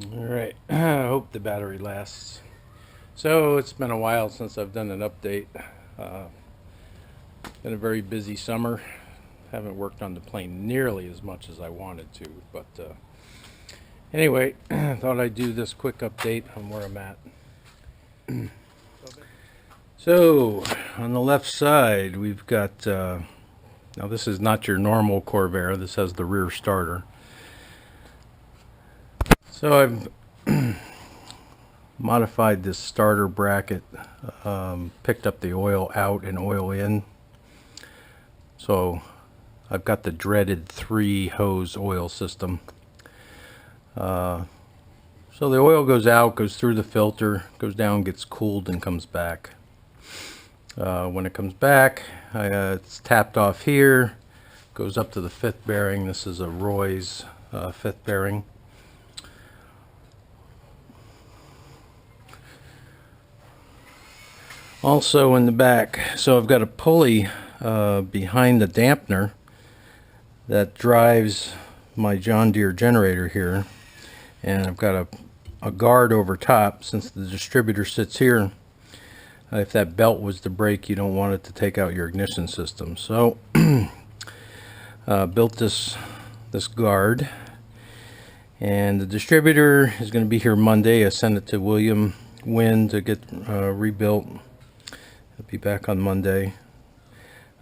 Alright, I hope the battery lasts. So it's been a while since I've done an update. Been a very busy summer. Haven't worked on the plane nearly as much as I wanted to, but anyway, thought I'd do this quick update on where I'm at. So on the left side we've got, now this is not your normal Corvair, this has the rear starter. So I've modified this starter bracket, picked up the oil out and oil in. So I've got the dreaded 3-hose oil system. So the oil goes out, goes through the filter, goes down, gets cooled, and comes back. When it comes back, it's tapped off here, goes up to the 5th bearing. This is a Roy's 5th bearing. Also in the back, so I've got a pulley behind the dampener that drives my John Deere generator here, and I've got a guard over top. Since the distributor sits here, if that belt was to break, you don't want it to take out your ignition system. So built this guard, and the distributor is going to be here Monday. I sent it to William Wynn to get rebuilt. I'll be back on Monday.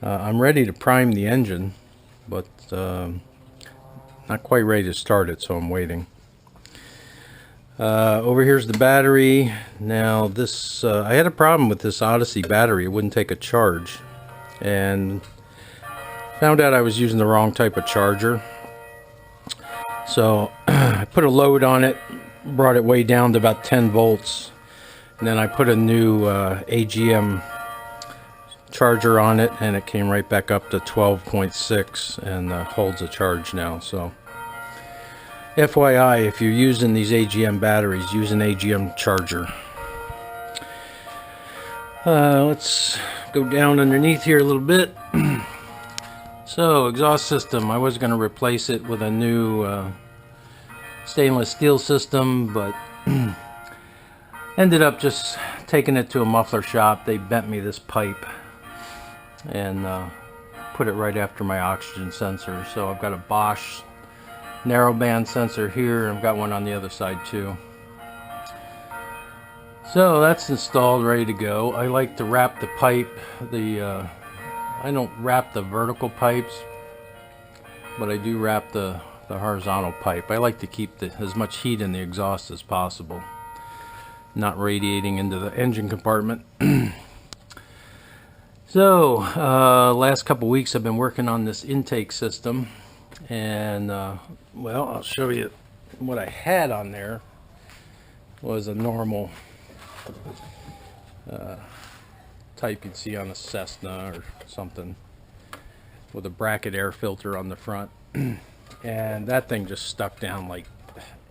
I'm ready to prime the engine, but not quite ready to start it, so I'm waiting. Over here's the battery. Now this, I had a problem with this Odyssey battery. It wouldn't take a charge, and found out I was using the wrong type of charger. So I put a load on it, brought it way down to about 10 volts, and then I put a new AGM charger on it, and it came right back up to 12.6 and holds a charge now. So FYI, if you're using these AGM batteries, use an AGM charger. Let's go down underneath here a little bit. So exhaust system, I was going to replace it with a new stainless steel system, but ended up just taking it to a muffler shop. They bent me this pipe and put it right after my oxygen sensor. So I've got a Bosch narrowband sensor here. I've got one on the other side too. So that's installed, ready to go. I like to wrap the pipe. I don't wrap the vertical pipes, but I do wrap the horizontal pipe. I like to keep as much heat in the exhaust as possible, not radiating into the engine compartment. So last couple weeks I've been working on this intake system, and well, I'll show you what I had on there. Was a normal type you'd see on a Cessna or something, with a bracket air filter on the front. And that thing just stuck down like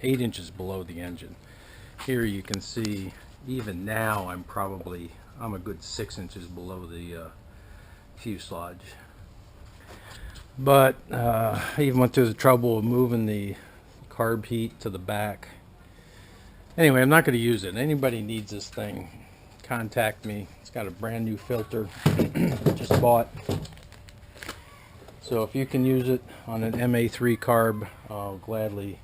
8 inches below the engine. Here you can see, even now I'm a good 6 inches below the fuselage. But I even went through the trouble of moving the carb heat to the back. Anyway, I'm not going to use it. Anybody needs this thing, contact me. It's got a brand new filter just bought. So if you can use it on an MA3 carb, I'll gladly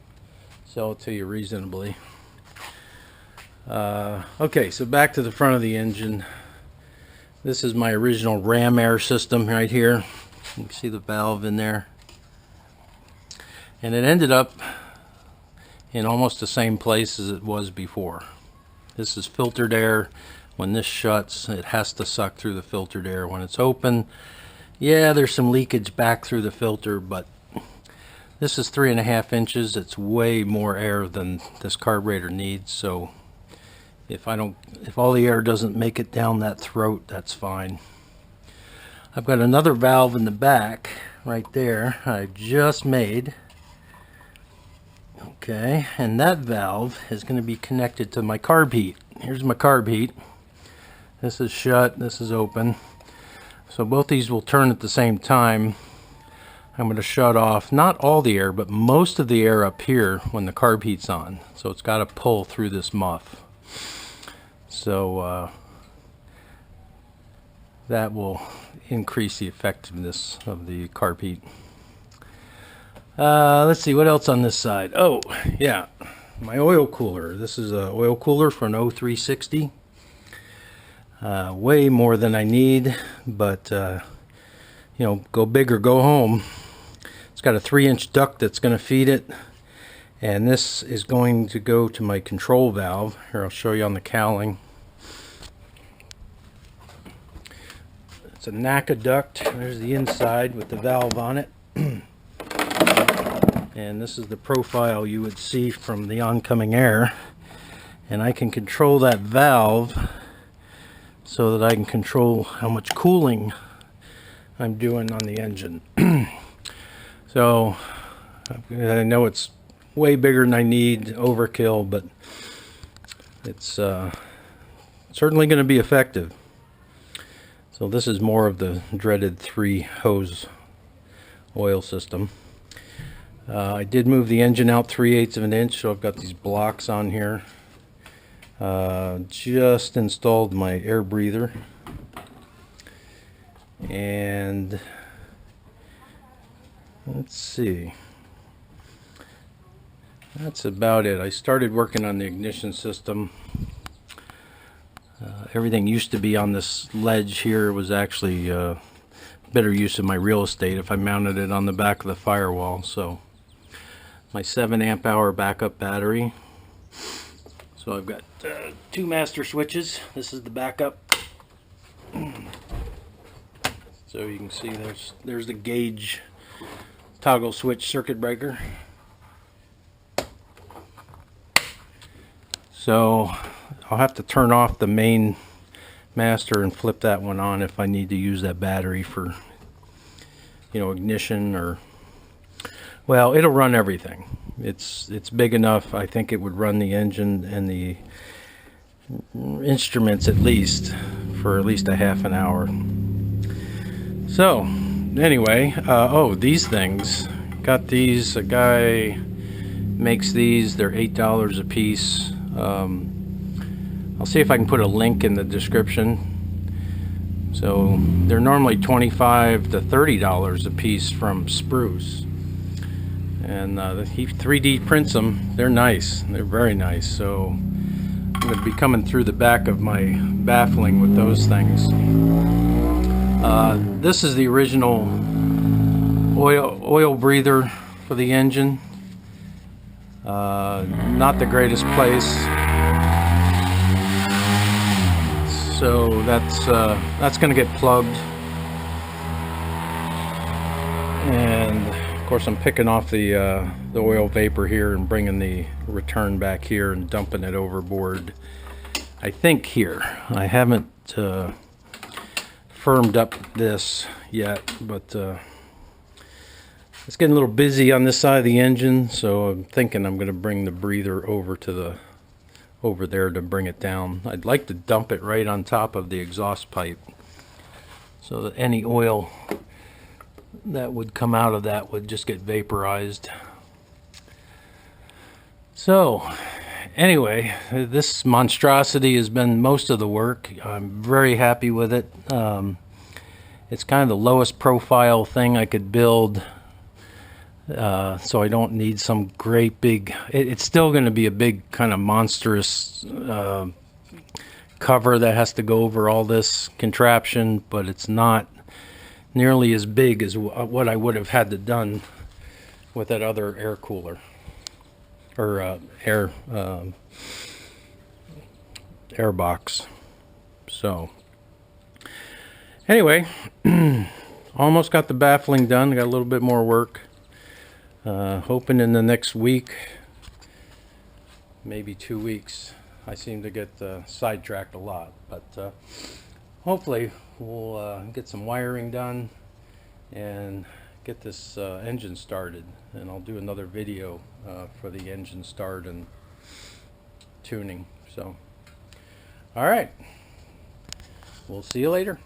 sell it to you reasonably. Okay, so back to the front of the engine. This is my original ram air system right here. You can see the valve in there. And it ended up in almost the same place as it was before. This is filtered air. When this shuts, it has to suck through the filtered air. When it's open, yeah, there's some leakage back through the filter, but this is 3.5 inches. It's way more air than this carburetor needs. So if all the air doesn't make it down that throat, that's fine. I've got another valve in the back right there I just made. Okay, and that valve is going to be connected to my carb heat. Here's my carb heat. This is shut, this is open. So both these will turn at the same time. I'm going to shut off not all the air, but most of the air up here when the carb heat's on. So it's got to pull through this muff. So that will increase the effectiveness of the carb heat. Let's see what else on this side. Oh yeah, my oil cooler. This is an oil cooler for an 0360. Way more than I need, but you know, go big or go home. It's got a 3-inch duct that's going to feed it, and this is going to go to my control valve. Here, I'll show you on the cowling. It's a NACA duct. There's the inside with the valve on it. And this is the profile you would see from the oncoming air. And I can control that valve so that I can control how much cooling I'm doing on the engine. So I know it's way bigger than I need, overkill, but it's certainly going to be effective. So this is more of the dreaded 3-hose oil system. I did move the engine out 3/8 of an inch, so I've got these blocks on here. Just installed my air breather, and let's see, that's about it. I started working on the ignition system. Everything used to be on this ledge here. It was actually better use of my real estate if I mounted it on the back of the firewall. So my 7 amp-hour backup battery. So I've got 2 master switches. This is the backup. So you can see there's the gauge toggle switch circuit breaker. So I'll have to turn off the main master and flip that one on if I need to use that battery for, you know, ignition, or, well, it'll run everything. It's big enough. I think it would run the engine and the instruments at least for at least a half an hour. So anyway, oh, these things, got these. A guy makes these. They're $8 a piece. I'll see if I can put a link in the description. So they're normally $25 to $30 a piece from Spruce, and he 3D prints them. They're nice. They're very nice. So I'm going to be coming through the back of my baffling with those things. This is the original oil breather for the engine. Not the greatest place. So that's going to get plugged, and of course I'm picking off the oil vapor here and bringing the return back here and dumping it overboard. I think here. I haven't firmed up this yet, but it's getting a little busy on this side of the engine, so I'm thinking I'm going to bring the breather over there to bring it down. I'd like to dump it right on top of the exhaust pipe so that any oil that would come out of that would just get vaporized. So anyway, this monstrosity has been most of the work. I'm very happy with it. It's kind of the lowest profile thing I could build. So I don't need some great big, it's still going to be a big kind of monstrous cover that has to go over all this contraption, but it's not nearly as big as what I would have had to done with that other air cooler, or air box. So anyway, almost got the baffling done. Got a little bit more work. Hoping in the next week, maybe 2 weeks. I seem to get sidetracked a lot, but hopefully we'll get some wiring done and get this engine started, and I'll do another video for the engine start and tuning. So alright, we'll see you later.